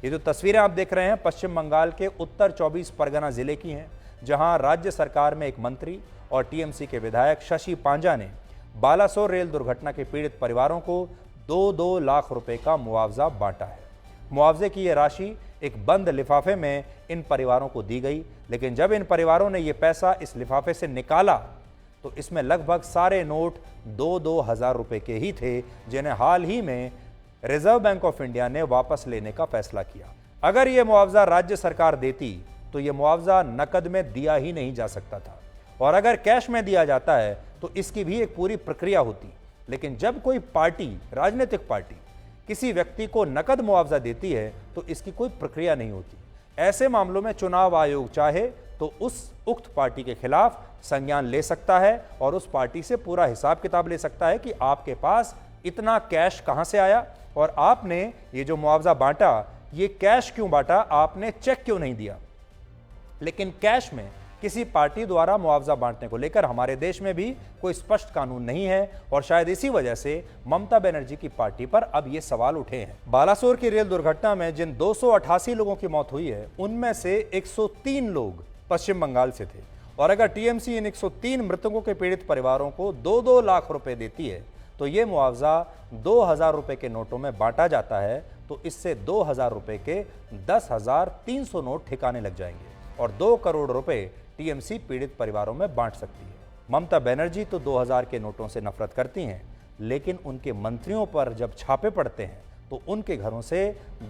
ये जो तस्वीरें आप देख रहे हैं पश्चिम बंगाल के उत्तर 24 परगना जिले की हैं, जहां राज्य सरकार में एक मंत्री और टीएमसी के विधायक शशि पांजा ने बालासोर रेल दुर्घटना के पीड़ित परिवारों को 2-2 लाख रुपए का मुआवजा बांटा है। मुआवजे की यह राशि एक बंद लिफाफे में इन परिवारों को दी गई, लेकिन जब इन परिवारों ने यह पैसा इस लिफाफे से निकाला तो इसमें लगभग सारे नोट 2-2 हजार रुपए के ही थे, जिन्हें हाल ही में रिजर्व बैंक ऑफ इंडिया ने वापस लेने का फैसला किया। अगर यह मुआवजा राज्य सरकार देती तो यह मुआवजा नकद में दिया ही नहीं जा सकता था, और अगर कैश में दिया जाता है तो इसकी भी एक पूरी प्रक्रिया होती। लेकिन जब कोई पार्टी, राजनीतिक पार्टी, किसी व्यक्ति को नकद मुआवजा देती है तो इसकी कोई प्रक्रिया नहीं होती। ऐसे मामलों में चुनाव आयोग चाहे तो उस उक्त पार्टी के खिलाफ संज्ञान ले सकता है और उस पार्टी से पूरा हिसाब किताब ले सकता है कि आपके पास इतना कैश कहां से आया और आपने ये जो मुआवजा बांटा ये कैश क्यों बांटा, आपने चेक क्यों नहीं दिया। लेकिन कैश में किसी पार्टी द्वारा मुआवजा बांटने को लेकर हमारे देश में भी कोई स्पष्ट कानून नहीं है, और शायद इसी वजह से ममता बनर्जी की पार्टी पर अब ये सवाल उठे हैं। बालासोर की रेल दुर्घटना में जिन 288 लोगों की मौत हुई है उनमें से 103 लोग पश्चिम बंगाल से थे, और अगर टीएमसी इन 103 मृतकों के पीड़ित परिवारों को 2-2 लाख रुपए देती है तो ये मुआवजा 2000 रुपए के नोटों में बांटा जाता है, तो इससे 2000 रुपए के 10,300 नोट ठिकाने लग जाएंगे और 2 करोड़ रुपए टीएमसी पीड़ित परिवारों में बांट सकती है। ममता बनर्जी तो 2000 के नोटों से नफरत करती हैं, लेकिन उनके मंत्रियों पर जब छापे पड़ते हैं तो उनके घरों से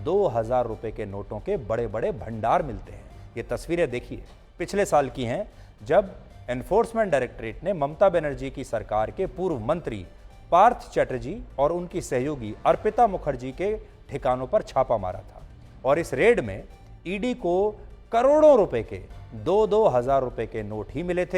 2000 रुपए के नोटों के बड़े बड़े भंडार मिलते हैं। ये तस्वीरें देखिए, पिछले साल की हैं, जब एनफोर्समेंट डायरेक्टरेट ने ममता बनर्जी की सरकार के पूर्व मंत्री पार्थ चैटर्जी और उनकी सहयोगी अर्पिता मुखर्जी के ठिकानों पर छापा मारा था, और इस रेड में ईडी को करोड़ों रुपए के 2-2 हजार रुपए के नोट ही मिले थे।